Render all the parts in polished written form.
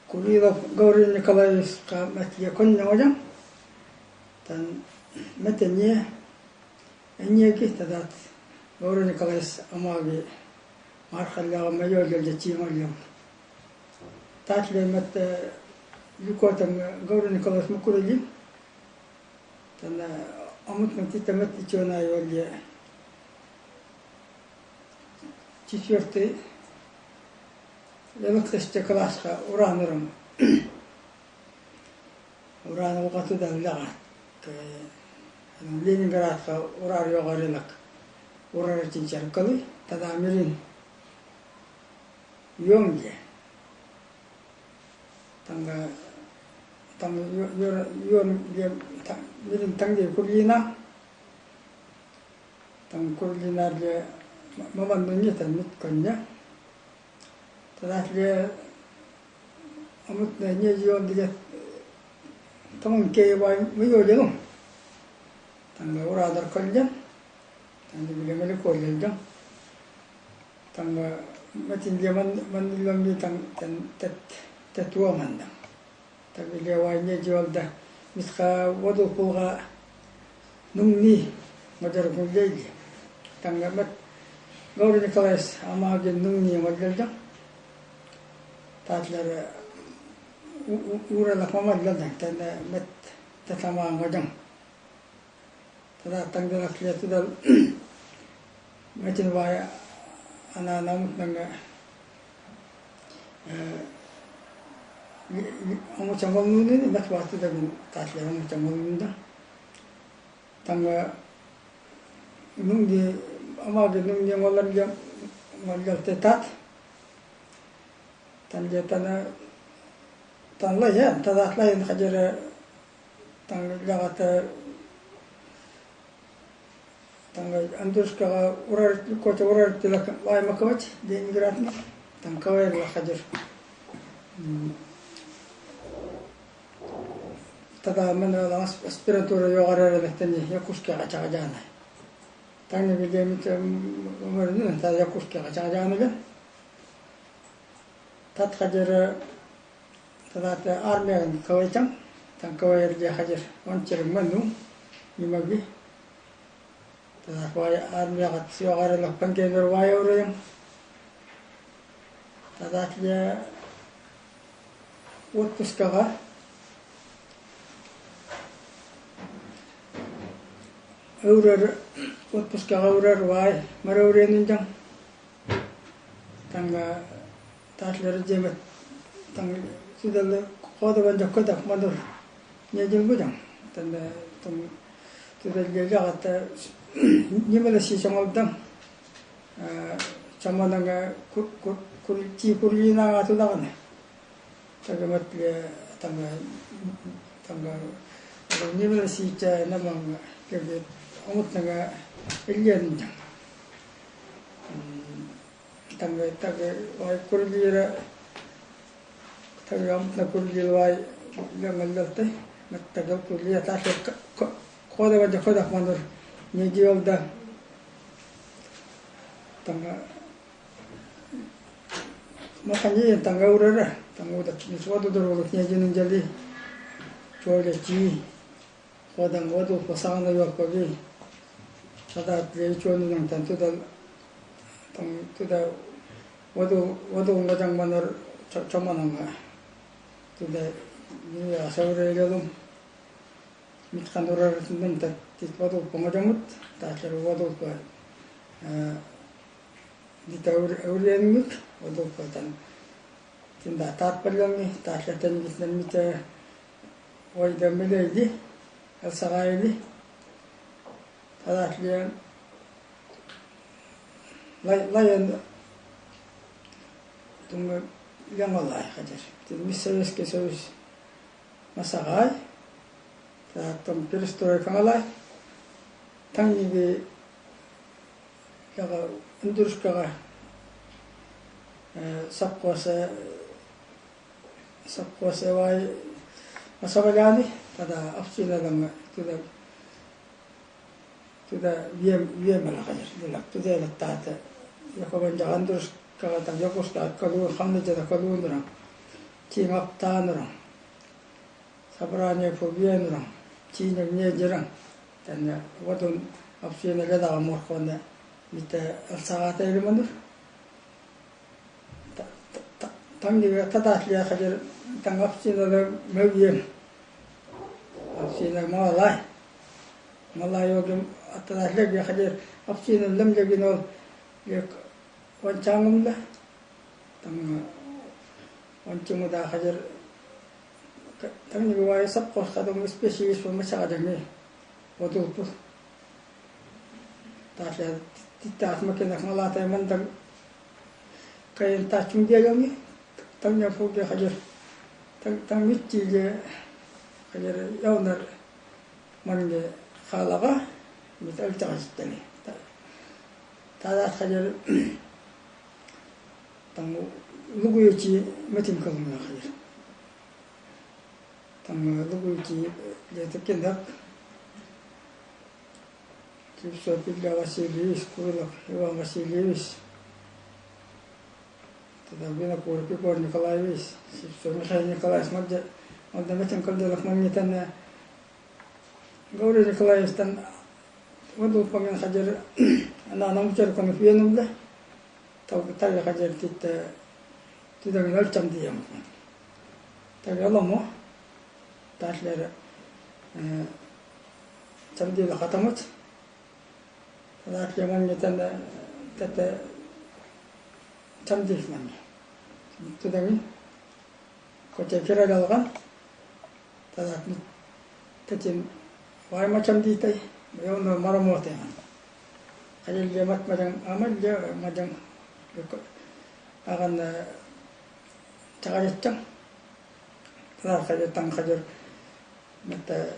Kurila Gauri Nikolaevska matya konnya ojang tan matenya enyeki tadat Gauri Nikolaevs amagi marxalla mayo gelde chimaliam tatle mat yukotam Gauri Nikolaevs mukurili tan amut matita matichona yolye четвертый Lemekste klaska uranırım. Uranı uqatıdan lagat. Leningradka urar yoğarılak. Urar için çarkalı. Tadamirin yonge. Tanga yon mirin tangi kurlina. Tang kurlina le maman menyetan mitkonya. Tadakle amut ne yiyor diye tamam ki var mı yolum tanga oralar kalacağım tanga bilemeli koyacağım tanga metin zaman mandilam bir tetua manda tabi leway ne yiyor da miska wadu kulga numni madar kullayı tanga met Gauri Nikolaevs ama gen numni madalcağım tatları uğrarak mamallardan tane met tatama ngajang tada tangdarak lihat dal metin vaya ana namut nanga amu chambal nuni met waktu da bin tatlı amu chambal nuni da tanga nungi ama de nungi malarga malar tetat tanja tanla ya tadaklayın hacere tanga lagata tanga andurska urar koca urar tilak vay makavaç denigratni tanga kawayla hacer tada mana aspiratura yoğarara mehteni yakuska açacağına tanga bildiğimiz umarını tada yakuska açacağına tat hacere tadate armeyan kawaycam tan kawayerje hajer oncer manu nimagi tadak way armeya gat siwagare la pangeber wayawreyam tadakle utpuskaga eurer utpuskaga eurer way marawreninjam tanga tatler jemet tang sudah kau banyak kodak mandur nyajeng bujang tanda sudah jaga kata nyamela si cangaldam cama nanga kurina ngatu dagan tagamat tanga nyamela si ca namang kebet amut nanga elian tanga wai kurlira taga amutna kurlil wai gangallalte mattagal kurliya tashe koda wajah kodak mandur nyeji olda tanga makanya tanga urara tanga udah niswadu dorolok nyeji ninjali chole chi kodang wadu pasangna yok pagi sada play chonu nang tantu dal tang tuda wadu ngajang mandur comananga tuda ini asawre galum mitkan urar tundum tit wadu pengajamut tacer wadu pa ditaur aurianmut wadu pa tan tinda tat perlangi tacer tan gitnan mita wajda meledi alsagaili tadatlian layan tunggu yang malai kajar jadi misalnya kesos masakai tatom perestroy kangalai tangi be jaga endurska sapkose wai masakalani tada afsila dama tuda viem malah kajar dilak tuda latata ya kawan jangan terus kalau tak jago start kalau hamil jadi kalau orang 팅업단으로 사브라니 포비엔으로 진영 예지랑 dan waktu opsi negara dalam morkonnya kita saat itu mana tang juga tadat dia kajar tang opsi negara mungkin opsi negara malai yogi tadat dia kajar opsi negara lem jadi nol ya wancangum lah tang wancung dah kajar tang juga wajib kos kadang spesies macam ada ni waktu itu tak ada tidak makin nak malah tapi mentang kain tak cuma dia yang ni tangnya pun dia kajar tang mesti je kajar yaunar mana khalaga misal cakap tadi tak ada kajar tang lugu itu macam kalau nak kajar tang lugu itu dia tu kendak Кипсо Петра Васильевич, Курилов Иван Васильевич, тогда Винокур Пикор Николаевич, Кипсо Михаил Николаевич, Мадда Метин Калделов Магнитана, Гаури Николаевич, там воду помин хаджер, она научер кон фиенум да, так хаджер тита минал чам диям, так ялому, ташлер чам дила хатамут. Saat zaman kita tete cantik mana, itu demi kocek kira galkan, saat ni tecin, wahai macam di tay, yang no maramot yang, kajar dia macam amat dia macam akan cakap cang, saat kajar tang kajar, mata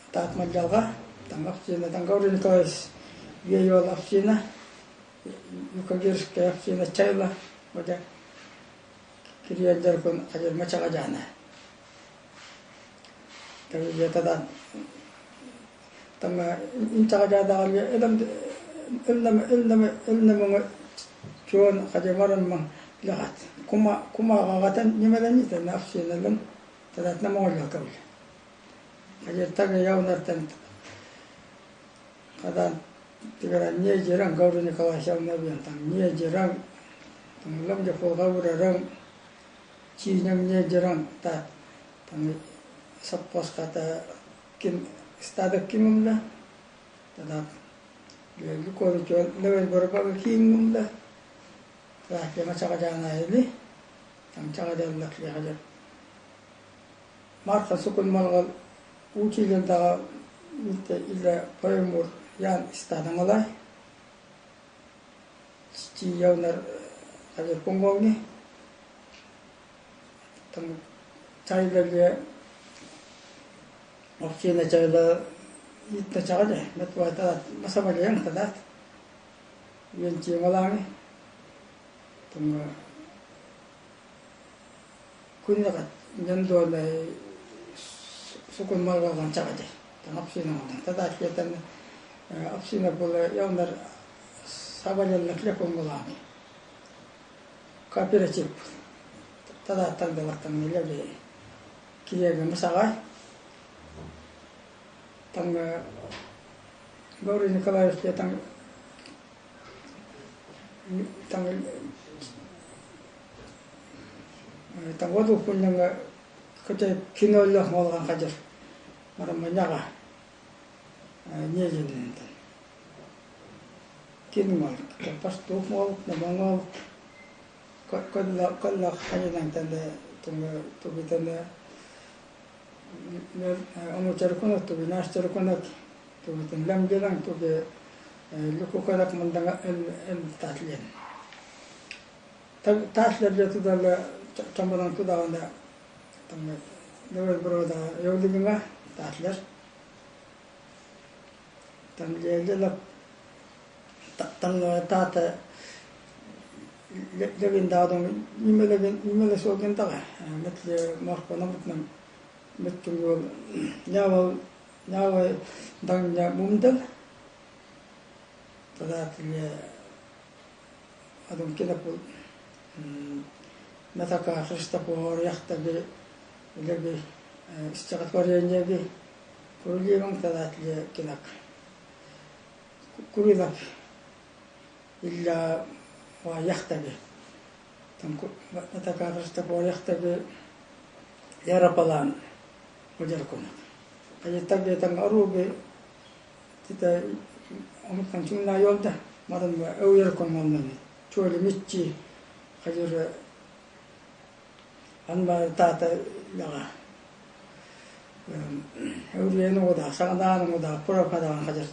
taat majalga. Tang opsina tang Gauri Nikolaevich dia jual opsina Yukagirsk opsina Chayla macam kiri ajar pun ajar macam ajana tapi dia tak tang incak ajada dia ilmu cuan ajar maran mang lihat kuma kagatan ni macam ni tan opsina lem tak nama orang kau ajar tak jauh nartan kada tigara nye jerang Gauri Nikolaevich yang nabi tang nye jerang tang lam jepol Gauri rang cinyang nye jerang ta tang sapos kata kin stada kinum lah tada dia luko jual level berapa kinum lah lah dia macam jana ini tang cara dia nak dia aja marka sukun malgal uci lenta itu ila payumur yang istana malai, cici yang nar ada punggong ni, tang cai lagi, opsi na cai la itu cakap je, betul ada masa macam yang ada, yang cici malang ni, tang kunyah kat jendol ni sukun malang kan cakap je, tang opsi na orang, ada kita ni. Opsina boleh yang nar sahaja nak lihat pengulami, kooperatif, tada tanda waktu ni lagi kira masalah, tangga Gauri Nikolaevich dia tang waktu pun yang kerja kino lah malah kajar, malam menjaga. Nye jadi nanti, kini mal, pas tuh mal, namangal, kalau hanya nanti tu kita ni, orang cerukun tu binas cerukun tu kita lem jalan tu ke, luku kalau mendang taslian, taslian dia tu dah campuran tu dah ada, tangga, level beroda, yang di mana taslian. Tang dia lah tang tata lagi dah dong email so kan tak macam marko nama macam nyawa dangnya mumdal tada dia adum kita pun Nataka Christopher Yachtabi Lebi Stakatorianjabi Kurulivam Tadatli Kinak Kurilap Illa wa Yachtabi Nataka Christopher Yachtabi Yarapalan Ujarkuna Kajitabi Tangarubi Tita Amutan Chuna Yolda Madam Uyarkon Choli Michi Kajur Anba Tata Yaga Urianoda, Sanganoda, Purapada, Hajar,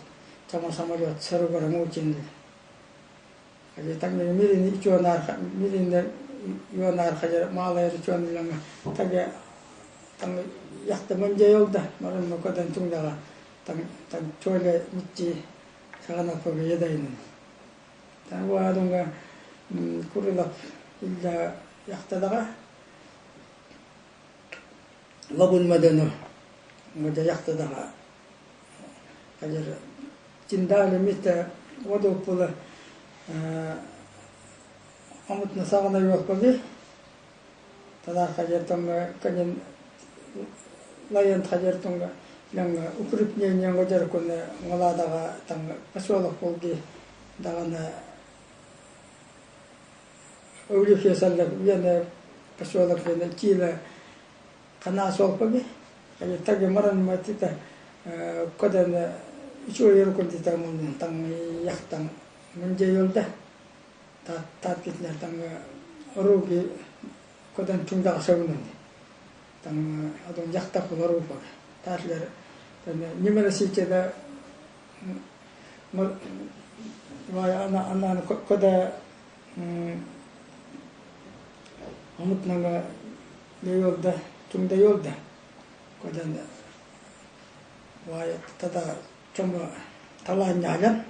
Tamasamario, Server, Muchin. I tell me, million Yonar Hajar, Mala, Chon, Taga, Yachtamanjayolda, Maran Mokodan Tunga, Tan Chole, Michi, Sagana for Yadain. Tanguadunga, Kurila, Illa Yachtadaga. Labun Madano, Mudayaktada, Kajar Jindal Mita, Wadopula, Amat Nasana Yokabi, Tada Kajatonga, Kajan Lion Tajartonga, young Ukripnian Yangajarkun, Malada, Tanga, Pasola Pogi, Dana Ulifia Viana, Pasola, Chile. Kana solpabi, kaya tagi maran matita kodan isu konti mun tang yaktang menjayolda tat kitna tang orugi kodan tungda saunun tang adon yakta korupa tatler tan nimera sikeda waya ana koda amut nanga yolda Tungda Yolda, Kodan, why Tata Chumba Talan Yagan.